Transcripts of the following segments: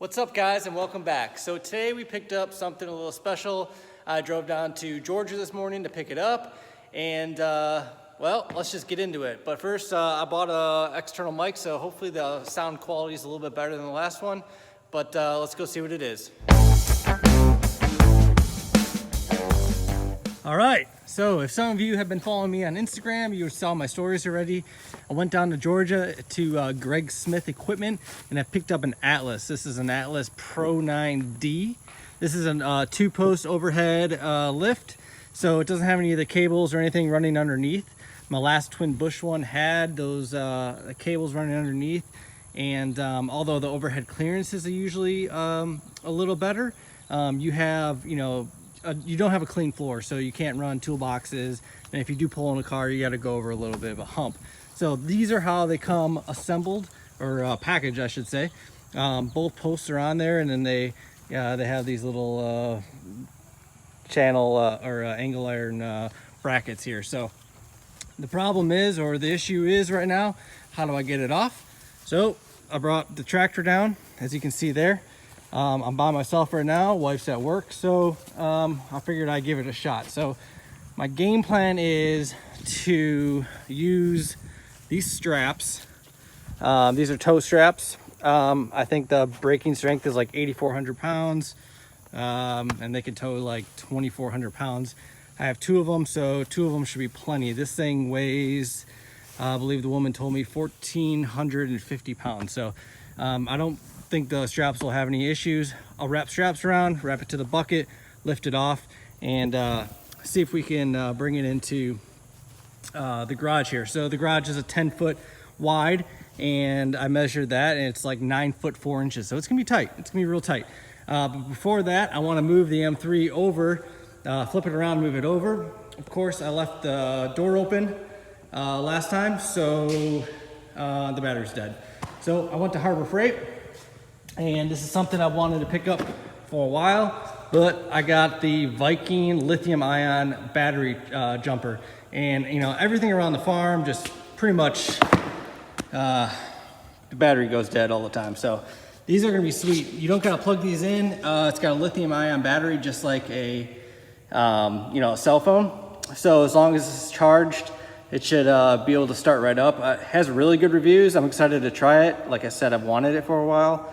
What's up, guys, and welcome back. So today we picked up something a little special. I drove down to Georgia this morning to pick it up, and well, let's just get into it. But first, I bought an external mic, so hopefully the sound quality is a little bit better than the last one. But let's go see what it is. All right, so if some of you have been following me on Instagram, you saw my stories already. I went down to Georgia to Greg Smith Equipment, and I picked up an Atlas. This is an Atlas Pro 9D. This is a two-post overhead lift, so it doesn't have any of the cables or anything running underneath. My last twin bush one had those cables running underneath, and although the overhead clearances are usually a little better, you don't have a clean floor, so you can't run toolboxes, and if you do pull in a car, you got to go over a little bit of a hump. So these are how they come assembled, or packaged, I should say. Both posts are on there, and then they have these little channel or angle iron brackets here. So the problem is, or the issue is right now, how do I get it off? So I brought the tractor down, as you can see there. I'm by myself right now, wife's at work, so I figured I'd give it a shot. So my game plan is to use these straps. These are toe straps. I think the braking strength is like 8,400 pounds, and they can tow like 2,400 pounds. I have two of them, so two of them should be plenty. This thing weighs, I believe the woman told me, 1,450 pounds. So I don't think the straps will have any issues. I'll wrap straps around, wrap it to the bucket, lift it off, and see if we can bring it into the garage here. So the garage is a 10-foot wide, and I measured that, and it's like 9 foot 4 inches. So it's gonna be tight. It's gonna be real tight. But before that, I want to move the M3 over, flip it around, move it over. Of course, I left the door open last time, so the battery's dead. So I went to Harbor Freight, and this is something I wanted to pick up for a while, but I got the Viking lithium-ion battery jumper, and everything around the farm just pretty much the battery goes dead all the time. So these are gonna be sweet. You don't gotta plug these in. It's got a lithium-ion battery, just like a cell phone. So as long as it's charged, it should be able to start right up. It has really good reviews. I'm excited to try it. Like I said, I've wanted it for a while.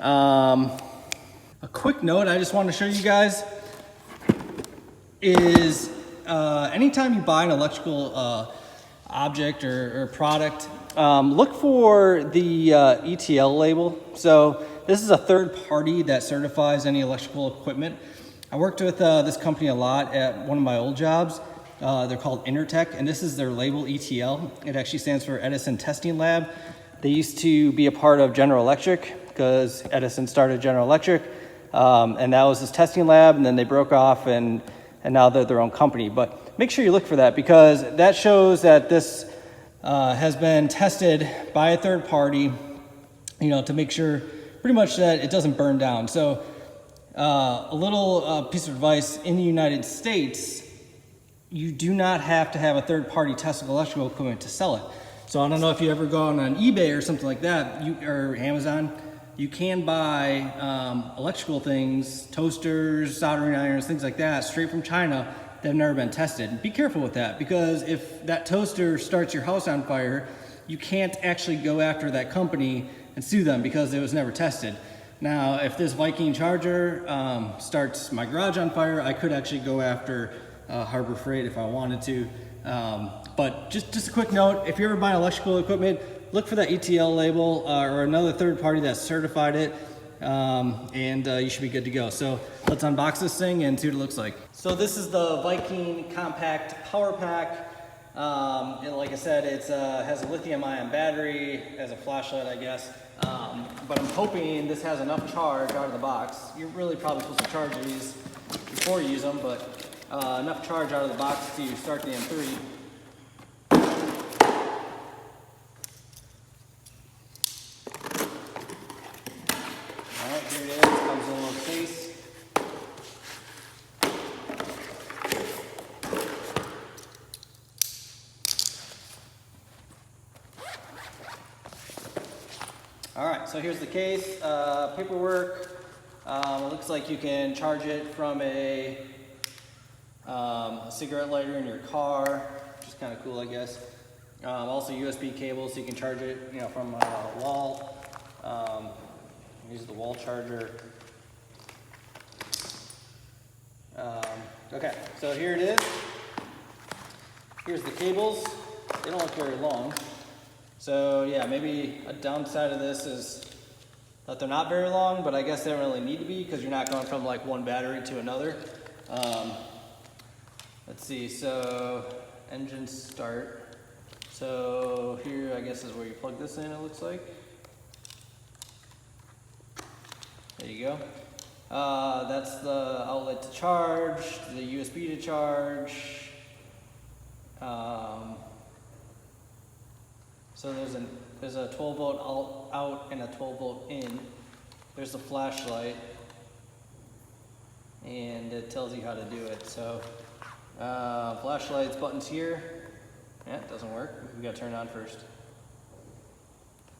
A quick note I just want to show you guys is anytime you buy an electrical object or product, look for the Etl label. So this is a third party that certifies any electrical equipment. I worked with this company a lot at one of my old jobs. They're called Intertech, and this is their label, ETL. It actually stands for Edison Testing Lab. They used to be a part of General Electric, because Edison started General Electric, and that was his testing lab, and then they broke off, and now they're their own company. But make sure you look for that, because that shows that this has been tested by a third party, to make sure pretty much that it doesn't burn down. So a little piece of advice: in the United States, you do not have to have a third party test electrical equipment to sell it. So I don't know if you ever gone on eBay or something like that, or Amazon. You can buy electrical things, toasters, soldering irons, things like that, straight from China that have never been tested. Be careful with that, because if that toaster starts your house on fire, you can't actually go after that company and sue them because it was never tested. Now, if this Viking charger starts my garage on fire, I could actually go after Harbor Freight if I wanted to. But just a quick note, if you ever buy electrical equipment, look for that ETL label or another third party that certified it, and you should be good to go. So let's unbox this thing and see what it looks like. So this is the Viking Compact Power Pack. And like I said, it has a lithium-ion battery, has a flashlight, I guess. But I'm hoping this has enough charge out of the box. You're really probably supposed to charge these before you use them, but enough charge out of the box to start the M3. Alright, here it is. Comes in a little case. Alright, so here's the case, paperwork. It looks like you can charge it from a cigarette lighter in your car, which is kind of cool, I guess. Also USB cable, so you can charge it, you know, from a wall. Here's the wall charger. Okay, so here it is. Here's the cables. They don't look very long. So yeah, maybe a downside of this is that they're not very long, but I guess they don't really need to be because you're not going from like one battery to another. Let's see, so engine start. So here I guess is where you plug this in, it looks like. There you go. That's the outlet to charge, the USB to charge. So there's a 12 volt out and a 12 volt in. There's the flashlight, and it tells you how to do it. So flashlight's buttons here. Yeah, it doesn't work. We gotta turn it on first.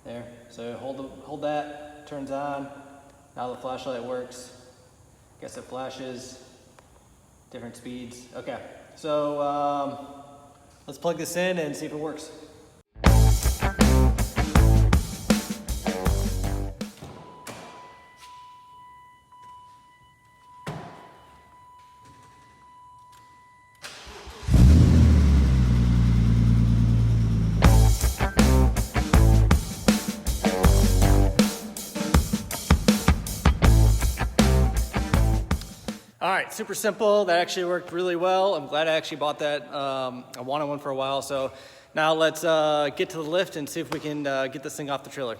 There. So hold that. Turns on. Now the flashlight works. Guess it flashes. Different speeds. Okay. So let's plug this in and see if it works. All right, super simple. That actually worked really well. I'm glad I actually bought that. I wanted one for a while. So now let's get to the lift and see if we can get this thing off the trailer.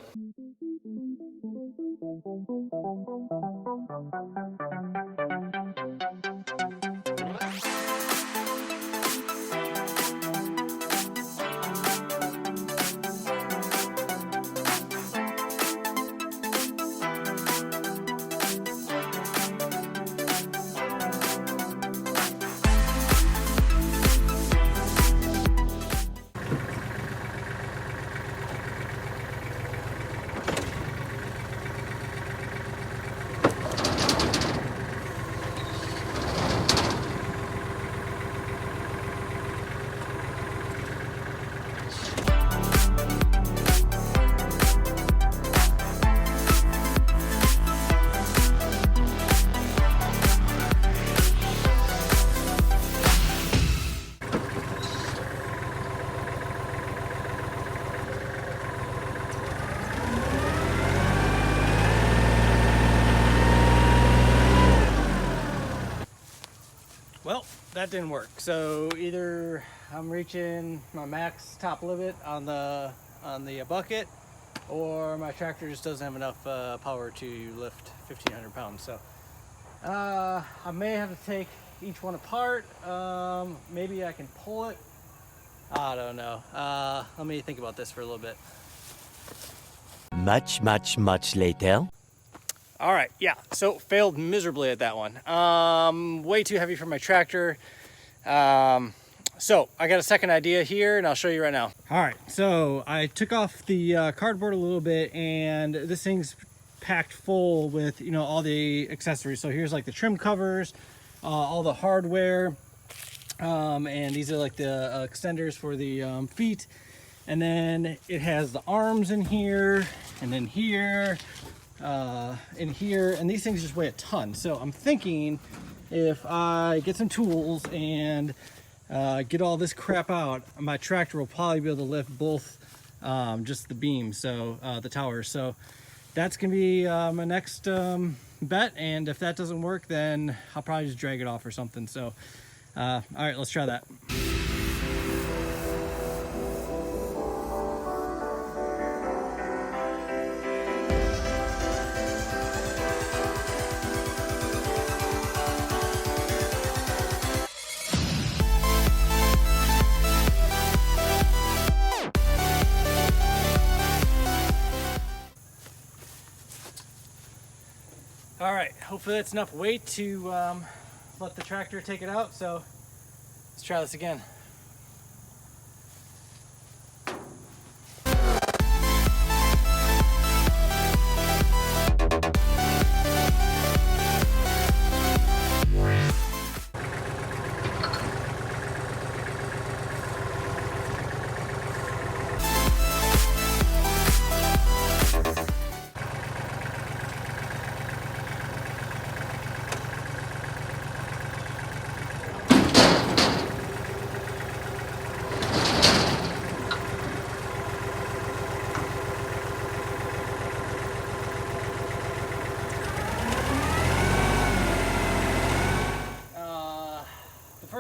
Well, that didn't work. So either I'm reaching my max top limit on the bucket, or my tractor just doesn't have enough power to lift 1,500 pounds. So I may have to take each one apart. Maybe I can pull it. I don't know. Let me think about this for a little bit. Much later. All right, yeah, so failed miserably at that one. Way too heavy for my tractor. So I got a second idea here, and I'll show you right now. All right, so I took off the cardboard a little bit, and this thing's packed full with, you know, all the accessories. So here's like the trim covers, all the hardware, and these are like the extenders for the feet. And then it has the arms in here, and then here, in here, and these things just weigh a ton. So I'm thinking if I get some tools and get all this crap out, my tractor will probably be able to lift both just the beams, so the towers. So that's gonna be my next bet, and if that doesn't work, then I'll probably just drag it off or something. So all right, let's try that. All right, hopefully that's enough weight to let the tractor take it out. So let's try this again.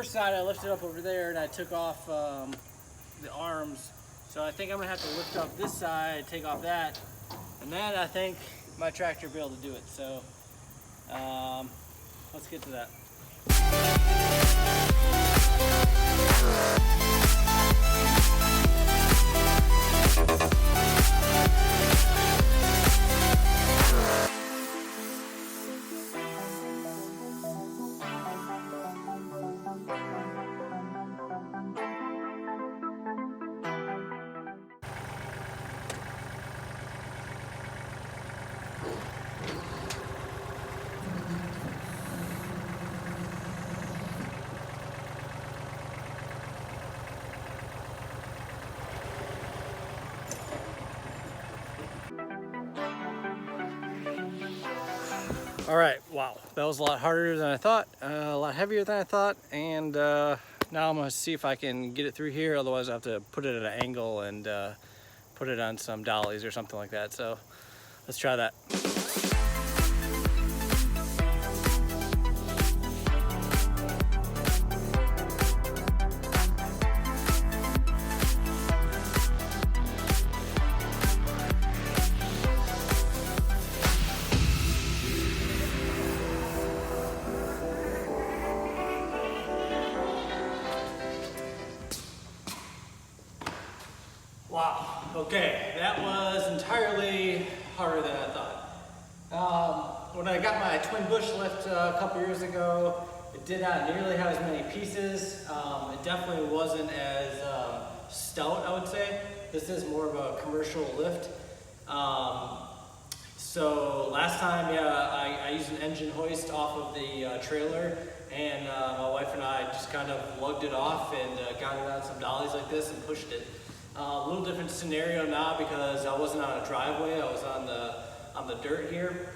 first side I lifted up over there and I took off the arms. So I think I'm gonna have to lift up this side, take off that, and then I think my tractor will be able to do it. So let's get to that. All right, wow, that was a lot harder than I thought, a lot heavier than I thought, and now I'm gonna see if I can get it through here. Otherwise I have to put it at an angle and put it on some dollies or something like that. So let's try that. Wow, okay, that was entirely harder than I thought. When I got my twin bush lift a couple years ago, it did not nearly have as many pieces. It definitely wasn't as stout, I would say. This is more of a commercial lift. So last time, yeah, I used an engine hoist off of the trailer, and my wife and I just kind of lugged it off and got it on some dollies like this and pushed it. A little different scenario now because I wasn't on a driveway, I was on the dirt here.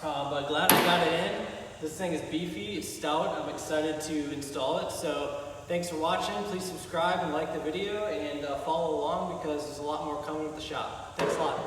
But glad I got it in. This thing is beefy, it's stout. I'm excited to install it. So thanks for watching. Please subscribe and like the video and follow along because there's a lot more coming with the shop. Thanks a lot.